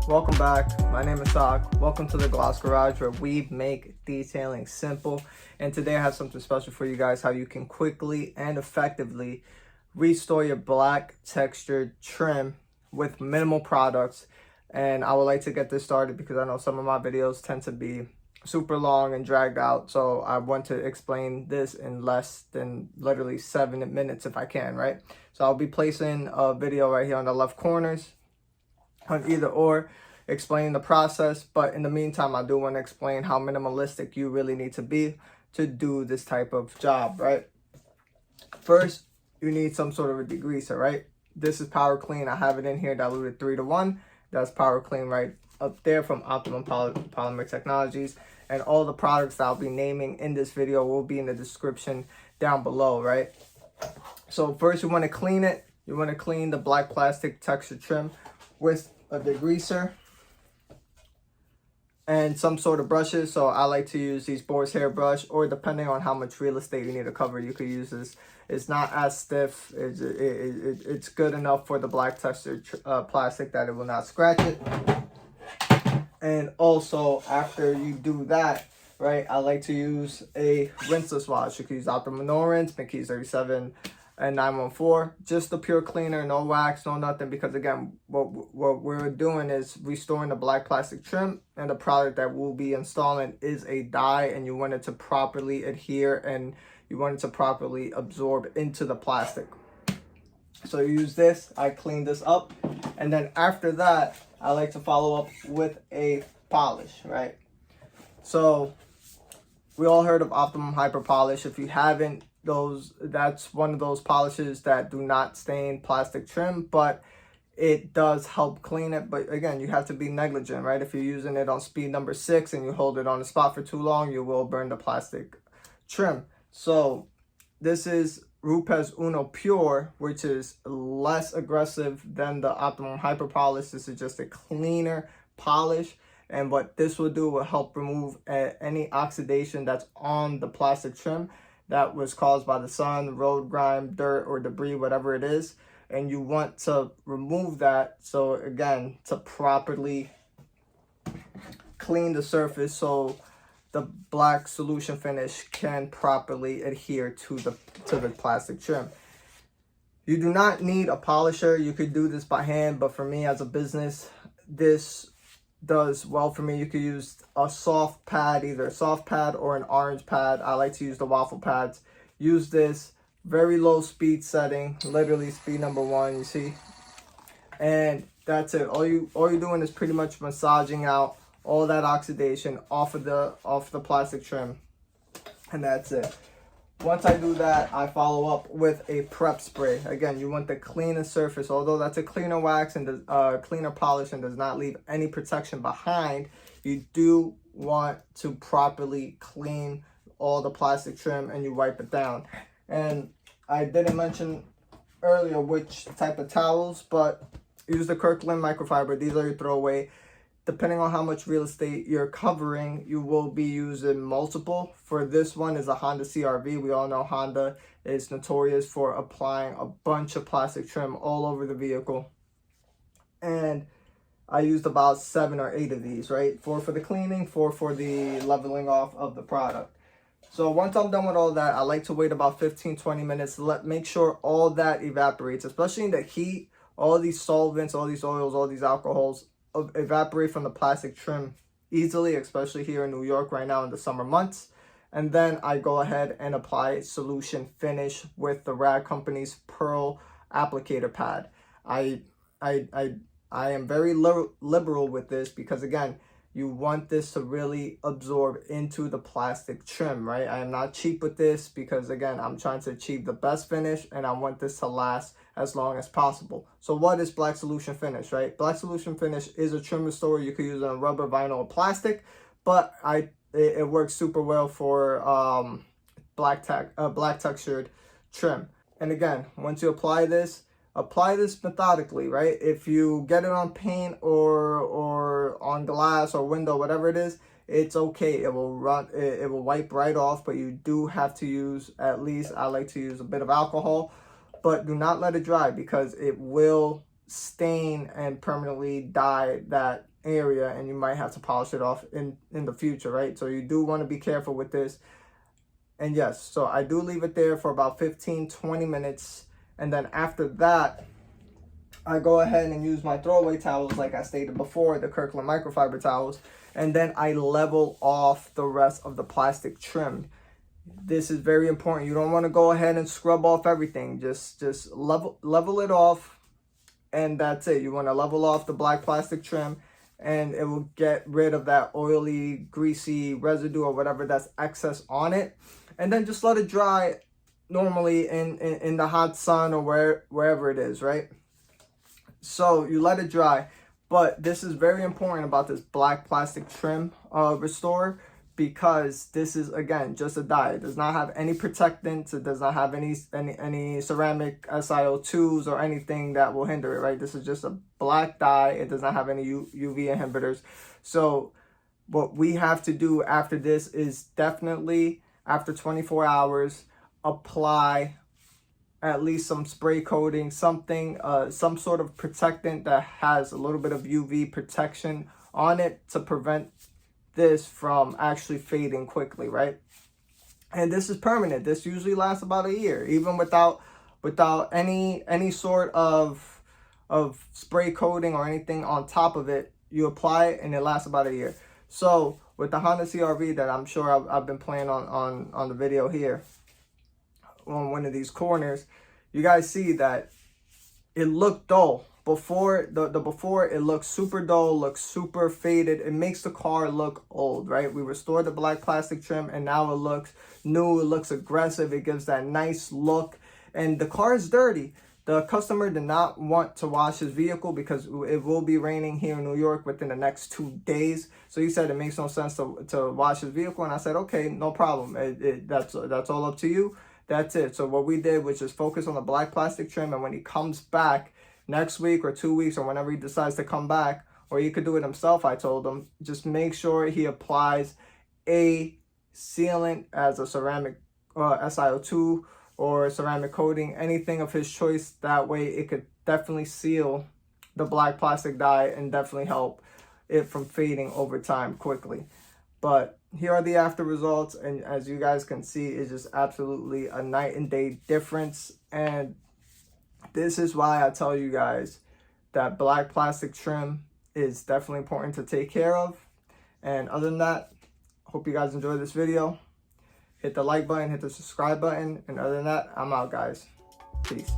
Welcome back. My name is Sak. Welcome to the Gloss Garage, where we make detailing simple. And today I have something special for you guys, how you can quickly and effectively restore your black textured trim with minimal products. And I would like to get this started because I know some of my videos tend to be super long and dragged out. So I want to explain this in less than literally 7 minutes if I can, right? So I'll be placing a video right here on the left corners on either or, explaining the process. But in the meantime, I do want to explain how minimalistic you really need to be to do this type of job, right? First, you need some sort of a degreaser, right? This is Power Clean. I have it in here diluted 3:1. That's Power Clean right up there from Optimum Polymer Technologies. And all the products that I'll be naming in this video will be in the description down below, right? So first, you want to clean it. You want to clean the black plastic texture trim with a degreaser and some sort of brushes. So I like to use these boar's hair brush, or depending on how much real estate you need to cover, you could use this. It's not as stiff. It's good enough for the black textured plastic that it will not scratch it. And also, after you do that, right, I like to use a rinseless wash. You can use Optimum Mckees37 and 914, just the pure cleaner, no wax, no nothing, because again, what we're doing is restoring the black plastic trim, and the product that we'll be installing is a dye, and you want it to properly adhere and you want it to properly absorb into the plastic. So you use this, I clean this up, and then after that, I like to follow up with a polish, right? So we all heard of Optimum Hyper Polish. If you haven't, that's one of those polishes that do not stain plastic trim, but it does help clean it. But again, you have to be negligent, right? If you're using it on speed number 6 and you hold it on the spot for too long, you will burn the plastic trim. So this is Rupes Uno Pure, which is less aggressive than the Optimum Hyper Polish. This is just a cleaner polish. And what this will do will help remove any oxidation that's on the plastic trim that was caused by the sun, road grime, dirt, or debris, whatever it is. And you want to remove that, so again, to properly clean the surface so the black solution finish can properly adhere to the plastic trim. You do not need a polisher. You could do this by hand, but for me as a business, this does well for me. You could use a soft pad, either a soft pad or an orange pad. I like to use the waffle pads. Use this, very low speed setting, literally speed number 1, you see, and that's it. All you're doing is pretty much massaging out all that oxidation off the plastic trim, and that's it. Once I do that, I follow up with a prep spray. Again, you want the cleanest surface. Although that's a cleaner wax and cleaner polish and does not leave any protection behind, you do want to properly clean all the plastic trim and you wipe it down. And I didn't mention earlier which type of towels, but use the Kirkland microfiber. These are your throwaway. Depending on how much real estate you're covering, you will be using multiple. For this one is a Honda CR-V. We all know Honda is notorious for applying a bunch of plastic trim all over the vehicle. And I used about 7 or 8 of these, right? 4 for the cleaning, 4 for the leveling off of the product. So once I'm done with all that, I like to wait about 15-20 minutes. Make sure all that evaporates, especially in the heat. All these solvents, all these oils, all these alcohols evaporate from the plastic trim easily, especially here in New York right now in the summer months. And then I go ahead and apply solution finish with the Rag Company's Pearl Applicator pad. I am very liberal with this because again, you want this to really absorb into the plastic trim, right? I am not cheap with this because again, I'm trying to achieve the best finish and I want this to last as long as possible. So what is Black Solution Finish, right? Black Solution Finish is a trim restorer. You could use it on rubber, vinyl, or plastic, but it works super well for black textured trim. And again, once you apply this methodically, right? If you get it on paint or on glass or window, whatever it is, it's okay. It will wipe right off, but you do have to use, at least I like to use a bit of alcohol, but do not let it dry because it will stain and permanently dye that area, and you might have to polish it off in the future, right? So you do want to be careful with this. And yes, so I do leave it there for about 15-20 minutes, and then after that I go ahead and use my throwaway towels, like I stated before, the Kirkland microfiber towels, and then I level off the rest of the plastic trim. This is very important. You don't want to go ahead and scrub off everything. Just level it off, and that's it. You want to level off the black plastic trim, and it will get rid of that oily, greasy residue or whatever that's excess on it. And then just let it dry normally in the hot sun or wherever it is, right? So you let it dry. But this is very important about this black plastic trim restore, because this is, again, just a dye. It does not have any protectants. It does not have any ceramic SiO2s or anything that will hinder it, right? This is just a black dye. It does not have any UV inhibitors. So what we have to do after this is definitely, after 24 hours, apply at least some spray coating, something, some sort of protectant that has a little bit of UV protection on it to prevent this from actually fading quickly, right? And this is permanent. This usually lasts about a year, even without any sort of spray coating or anything on top of it. You apply it and it lasts about a year. So with the Honda CR-V that I'm sure I've been playing on the video here, on one of these corners, you guys see that it looked dull. Before, before it looks super dull, looks super faded. It makes the car look old, right? We restored the black plastic trim and now it looks new, it looks aggressive, it gives that nice look. And the car is dirty. The customer did not want to wash his vehicle because it will be raining here in New York within the next 2 days. So he said it makes no sense to wash his vehicle. And I said, okay, no problem. That's all up to you. That's it. So what we did was just focus on the black plastic trim. And when he comes back next week or 2 weeks or whenever he decides to come back, or he could do it himself, I told him, just make sure he applies a sealant as a ceramic SiO2 or ceramic coating, anything of his choice. That way it could definitely seal the black plastic dye and definitely help it from fading over time quickly. But here are the after results, and as you guys can see, it's just absolutely a night and day difference. And this is why I tell you guys that black plastic trim is definitely important to take care of. And other than that, hope you guys enjoyed this video. Hit the like button, hit the subscribe button, and other than that, I'm out, guys. Peace.